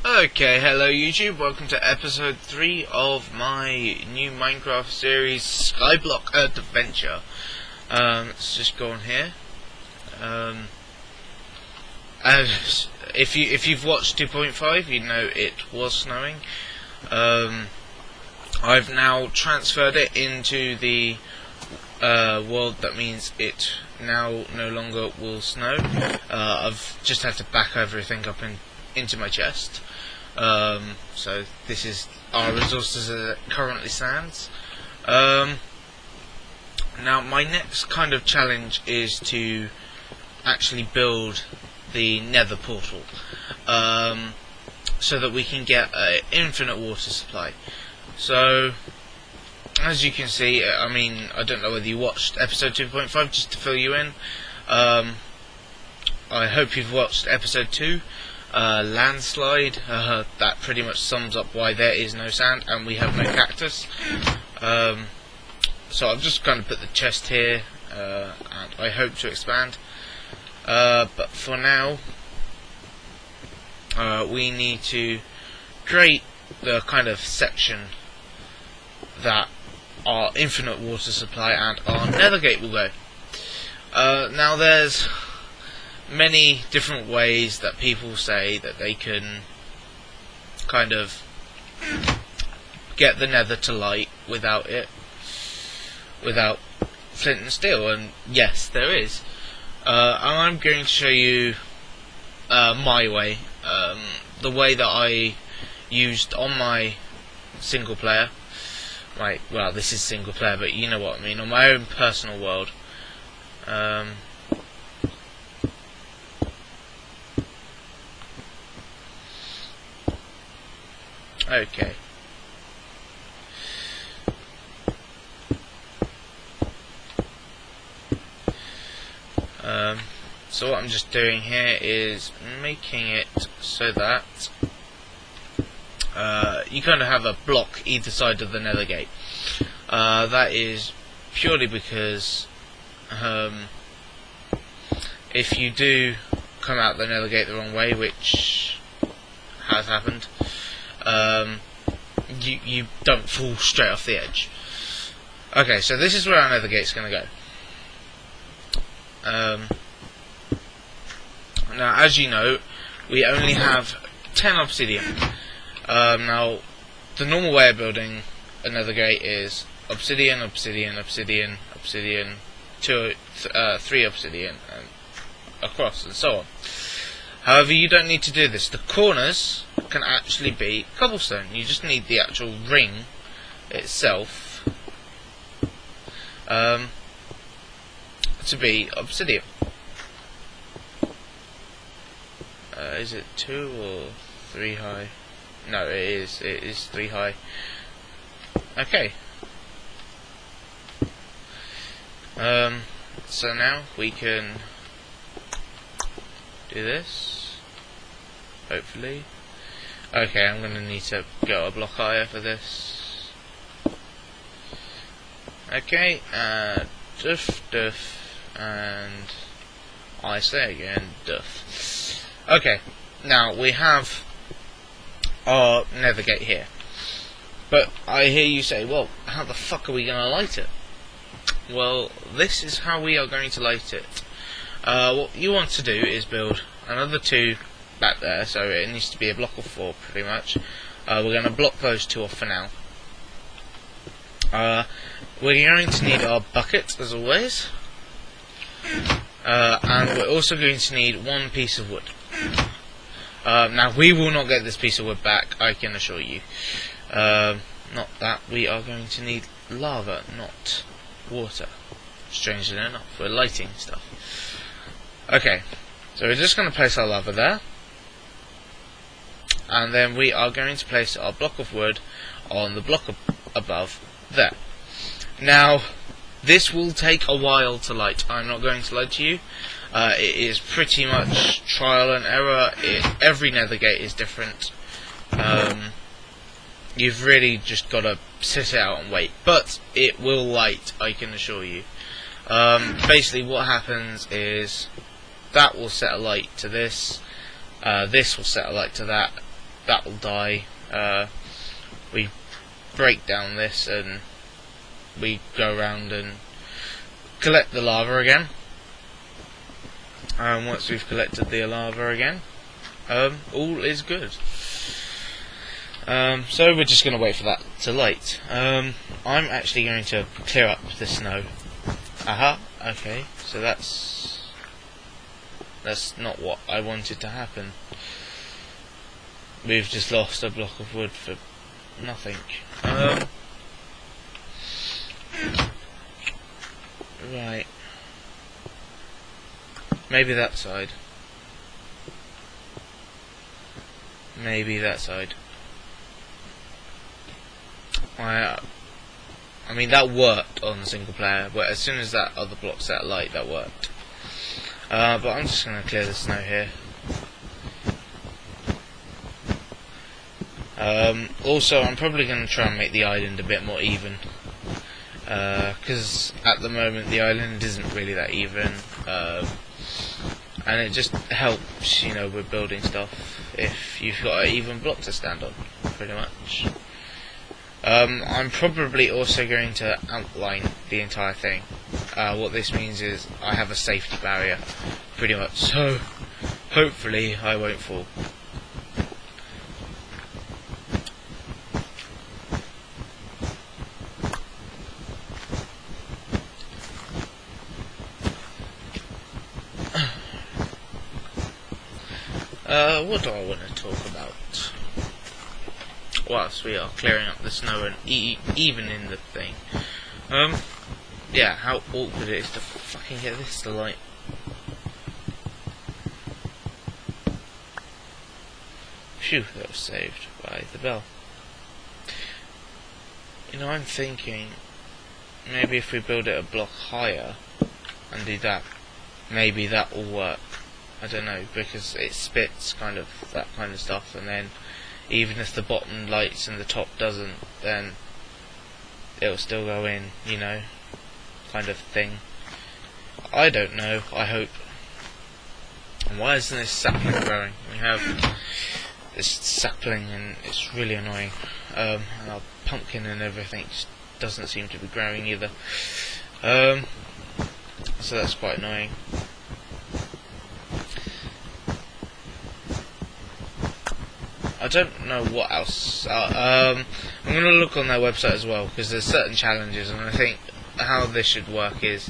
Okay, hello YouTube, welcome to episode 3 of my new Minecraft series, Skyblock Adventure. Let's just go on here. As if you've watched 2.5, you know it was snowing. I've now transferred it into the world that means it now no longer will snow. I've just had to back everything up into my chest. So this is our resources as it currently stands. Now my next kind of challenge is to actually build the nether portal, so that we can get an infinite water supply. So as you can see, I mean, I don't know whether you watched episode 2.5, just to fill you in. I hope you've watched episode 2. Landslide, that pretty much sums up why there is no sand and we have no cactus. So I've just kind of put the chest here, and I hope to expand. But for now, we need to create the kind of section that our infinite water supply and our nether gate will go. Now there's many different ways that people say that they can kind of get the nether to light without flint and steel, and yes, there is. And I'm going to show you my way, the way that I used on my single player. Right, well, this is single player, but you know what I mean, on my own personal world. Okay. So what I'm just doing here is making it so that you kind of have a block either side of the nether gate. That is purely because if you do come out the nether gate the wrong way, which has happened, you don't fall straight off the edge. Okay, so this is where our nether gate's going to go. Now, as you know, we only have 10 obsidian. Now, the normal way of building a nether gate is obsidian, obsidian, obsidian, obsidian, 3 obsidian, and across, and so on. However, you don't need to do this. The corners can actually be cobblestone. You just need the actual ring itself to be obsidian. Is it 2 or 3 high? No, it is 3 high. Okay. So now we can do this, hopefully. Okay, I'm going to need to go a block higher for this. Okay, duff, and I say again, duff. Okay, now we have our nether gate here. But I hear you say, well, how the fuck are we going to light it? Well, this is how we are going to light it. What you want to do is build another 2 back there, so it needs to be a block of 4 pretty much. We're going to block those 2 off for now. We're going to need our bucket as always, and we're also going to need 1 piece of wood. Now we will not get this piece of wood back, I can assure you. Not that, we are going to need lava, not water. Strangely enough, we're lighting stuff. Okay, so we're just going to place our lava there, and then we are going to place our block of wood on the block above there. Now, this will take a while to light, I'm not going to lie to you. It is pretty much trial and error. Every nether gate is different. You've really just got to sit it out and wait, but it will light, I can assure you. Basically what happens is that will set a light to this, this will set a light to that, that will die. We break down this and we go around and collect the lava again. Once we've collected the lava again, all is good. So we're just going to wait for that to light. I'm actually going to clear up the snow. Aha, okay, so that's not what I wanted to happen. We've just lost a block of wood for nothing. Right. Maybe that side. Maybe that side. I mean, that worked on the single player, but as soon as that other block set light, that worked. But I'm just going to clear the snow here. Also, I'm probably going to try and make the island a bit more even. Because at the moment the island isn't really that even. And it just helps, you know, with building stuff if you've got an even block to stand on, pretty much. I'm probably also going to outline the entire thing. What this means is I have a safety barrier, pretty much, so hopefully I won't fall. What do I want to talk about? Whilst we are clearing up the snow and even in the thing. Yeah, how awkward it is to fucking get this to light. Phew, that was saved by the bell. You know, I'm thinking maybe if we build it a block higher and do that, maybe that will work. I don't know, because it spits kind of that kind of stuff, and then even if the bottom lights and the top doesn't, then it'll still go in, you know, kind of thing. I don't know, I hope. And why isn't this sapling growing? We have this sapling and it's really annoying. And our pumpkin and everything just doesn't seem to be growing either. So that's quite annoying. I don't know what else. I'm going to look on their website as well, because there's certain challenges, and I think how this should work is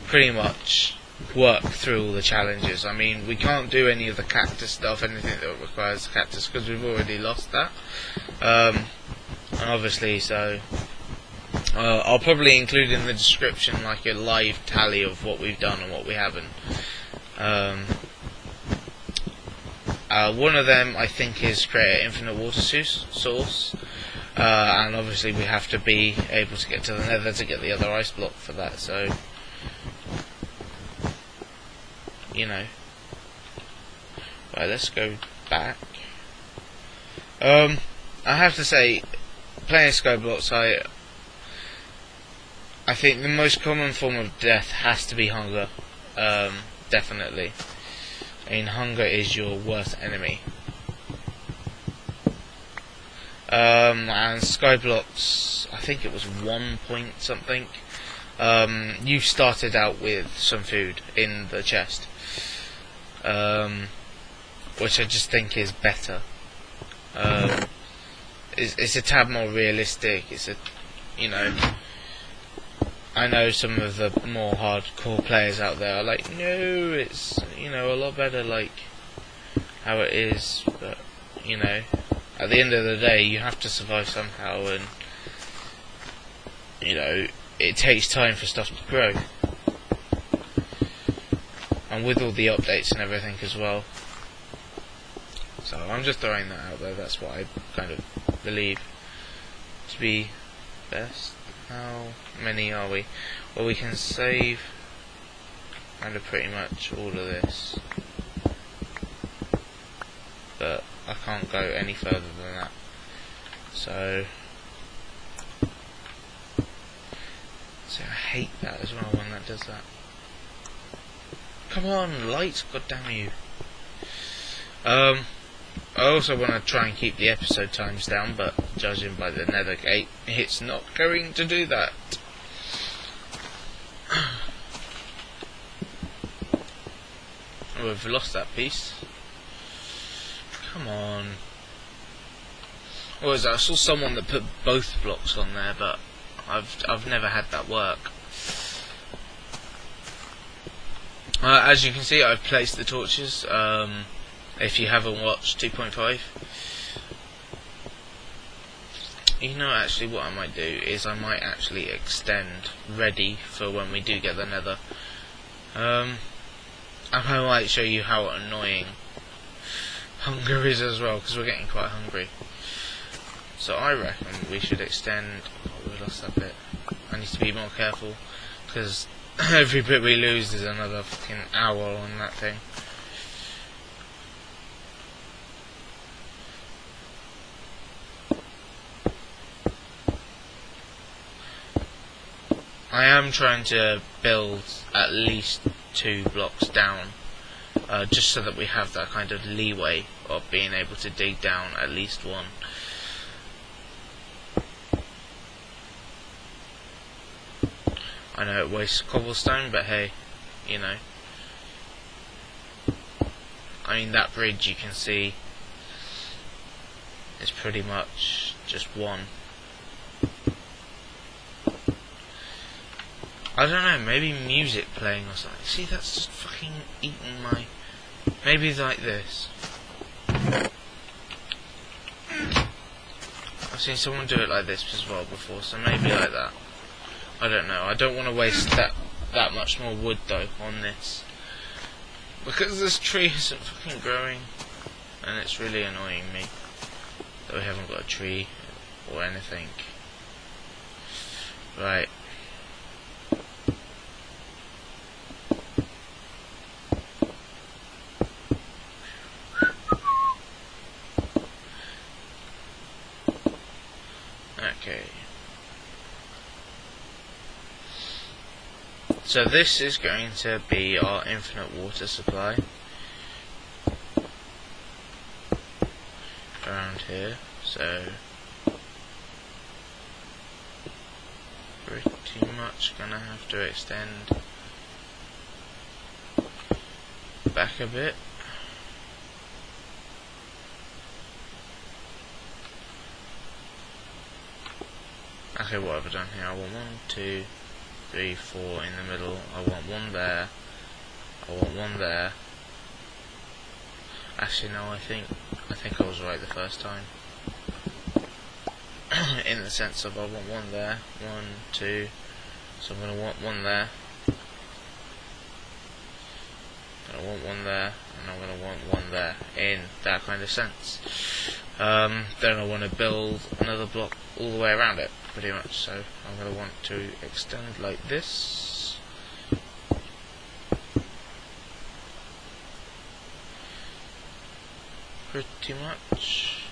pretty much work through all the challenges. I mean, we can't do any of the cactus stuff, anything that requires cactus, because we've already lost that. And obviously, so I'll probably include in the description like a live tally of what we've done and what we haven't. One of them, I think, is create an infinite water source, and obviously we have to be able to get to the nether to get the other ice block for that, so, you know. Right, let's go back. I have to say, playing Skyblock, I think the most common form of death has to be hunger, definitely. I mean, hunger is your worst enemy. And Skyblock's, I think it was 1 point something. You started out with some food in the chest, which I just think is better. It's a tad more realistic. It's a, you know, I know some of the more hardcore players out there are like, no, it's, you know, a lot better like how it is, but, you know, at the end of the day you have to survive somehow, and, you know, it takes time for stuff to grow, and with all the updates and everything as well. So I'm just throwing that out there. That's what I kind of believe to be best. How many are we? Well, we can save kind of pretty much all of this, but I can't go any further than that. So I hate that as well when that does that. Come on, lights, god damn you. I also want to try and keep the episode times down, but judging by the nether gate, it's not going to do that. Oh, we've lost that piece. Come on. Or is that? I saw someone that put both blocks on there, but I've never had that work. As you can see, I've placed the torches. If you haven't watched 2.5, you know, actually what I might do is I might actually extend ready for when we do get the nether. I might show you how annoying hunger is as well, because we're getting quite hungry. So I reckon we should extend. Oh, we lost that bit. I need to be more careful, because every bit we lose is another fucking hour on that thing. I am trying to build at least 2 blocks down, just so that we have that kind of leeway of being able to dig down at least 1. I know it wastes cobblestone, but hey, you know. I mean, that bridge you can see is pretty much just 1. I don't know, maybe music playing or something. See, that's just fucking eating my... Maybe like this. I've seen someone do it like this as well before, so maybe like that. I don't know. I don't want to waste that much more wood though on this, because this tree isn't fucking growing, and it's really annoying me that we haven't got a tree or anything. Right. Okay. So this is going to be our infinite water supply around here, so pretty much gonna have to extend back a bit. Okay, what have I done here? I want 1, 2, 3, 4 in the middle. I want 1 there. I want 1 there. Actually, no. I think I was right the first time. In the sense of I want 1 there, 1, 2. So I'm gonna want 1 there. I want 1 there, and I'm gonna want 1 there. In that kind of sense. Then I want to build another block all the way around it, pretty much. So I'm going to want to extend like this. Pretty much.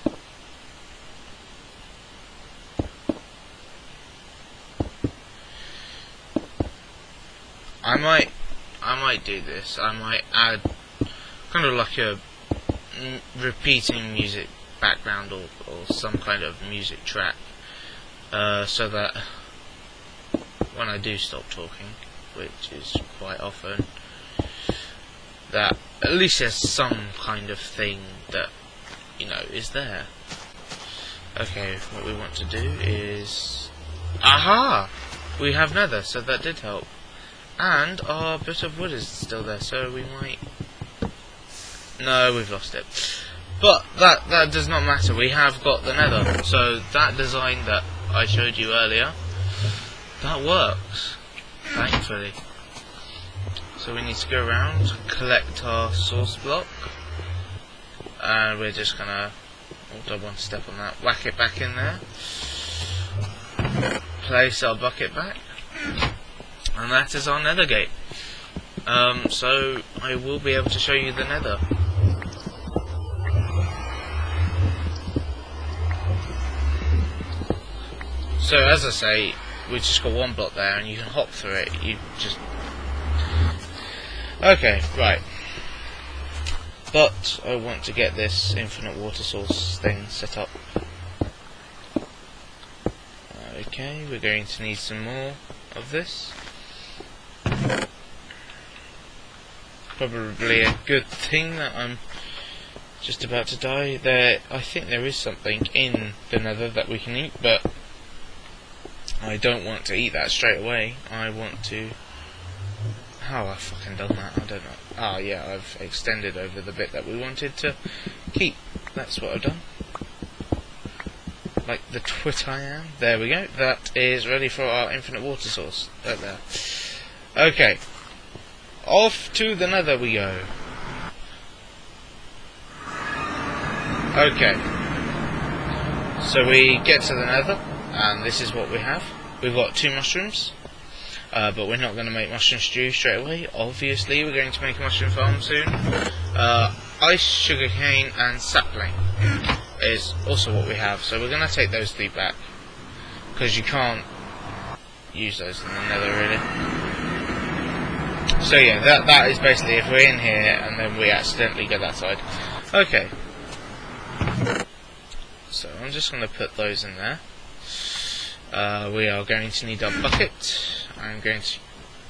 I might do this. I might add kind of like a repeating music background or some kind of music track, so that when I do stop talking, which is quite often, that at least there's some kind of thing that, you know, is there. Okay, what we want to do is... Aha! We have nether, so that did help. And our bit of wood is still there, so we might... No, we've lost it. But that does not matter. We have got the nether. So that design that I showed you earlier, that works, thankfully. So we need to go around, collect our source block, and we're just gonna do 1 step on that, whack it back in there, place our bucket back, and that is our nether gate. So I will be able to show you the nether. So as I say, we've just got 1 block there, and you can hop through it. You just... Okay, right. but I want to get this infinite water source thing set up. Okay, we're going to need some more of this. Probably a good thing that I'm just about to die. I think there is something in the nether that we can eat, but I don't want to eat that straight away. I want to... How I've fucking done that, I don't know. Ah, yeah, I've extended over the bit that we wanted to keep. That's what I've done. Like the twit I am. There we go. That is ready for our infinite water source. Right there. Okay. Off to the nether we go. Okay. So we get to the nether, and this is what we have. We've got 2 mushrooms. But we're not going to make mushroom stew straight away. Obviously, we're going to make a mushroom farm soon. Ice, sugarcane, and sapling is also what we have. So we're going to take those 3 back, because you can't use those in the nether, really. So yeah, that is basically if we're in here and then we accidentally go that side. Okay. So I'm just going to put those in there. We are going to need our bucket. I'm going to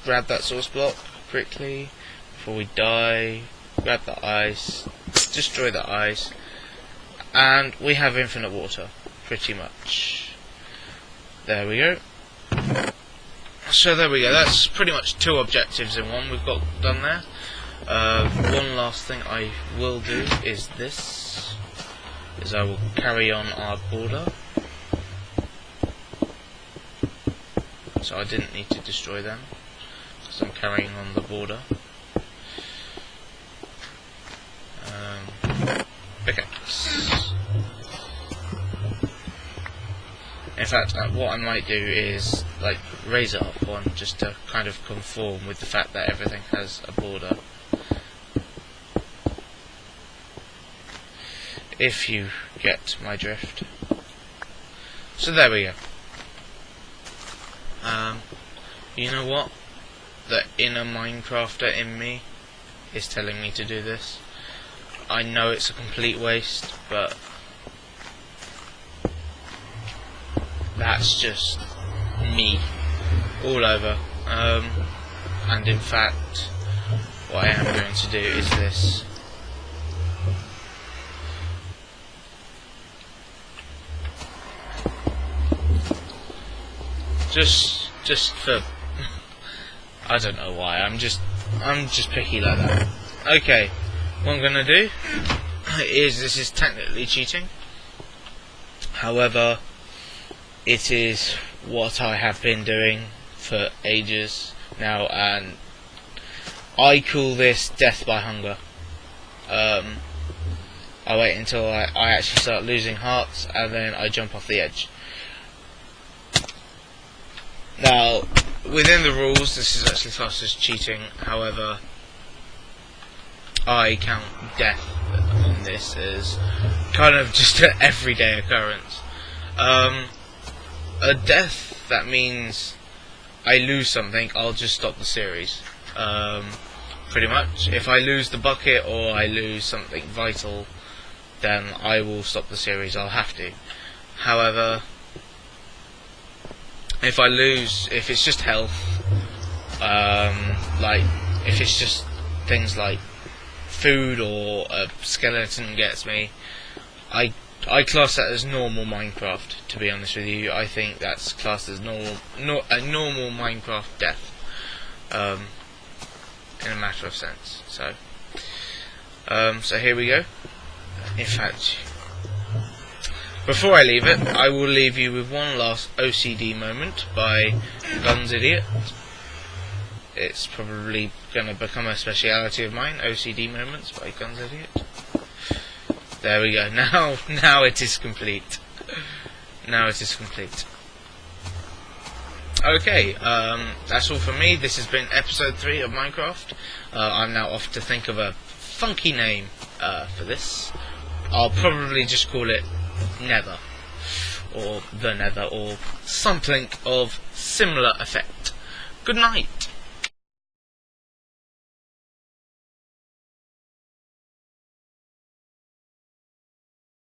grab that source block quickly before we die. Grab the ice, destroy the ice, and we have infinite water, pretty much. There we go. So there we go. That's pretty much 2 objectives in one we've got done there. One last thing I will do is this: I will carry on our border. So I didn't need to destroy them, because I'm carrying on the border. Okay. In fact, what I might do is like raise it up one, just to kind of conform with the fact that everything has a border. If you get my drift. So there we go. You know what? The inner Minecrafter in me is telling me to do this. I know it's a complete waste, but that's just me all over. And in fact, what I am going to do is this. Just for I don't know why. I'm just picky like that. Okay, what I'm gonna do is, this is technically cheating. However, it is what I have been doing for ages now, and I call this death by hunger. I wait until I actually start losing hearts, and then I jump off the edge. Now, within the rules, this is actually classed as cheating. However, I count death on this as kind of just an everyday occurrence. A death, that means I lose something, I'll just stop the series. Pretty much. If I lose the bucket or I lose something vital, then I will stop the series. I'll have to. However, if I lose, if it's just health, like if it's just things like food or a skeleton gets me, I class that as normal Minecraft. To be honest with you, I think that's classed as a normal Minecraft death, in a matter of sense. So here we go. In fact, before I leave it, I will leave you with one last OCD moment by Gunzidiot. It's probably going to become a speciality of mine, OCD moments by Gunzidiot. There we go. Now it is complete. Now it is complete. Okay, that's all from me. This has been episode 3 of Minecraft. I'm now off to think of a funky name for this. I'll probably just call it Nether, or the Nether, or something of similar effect. Good night.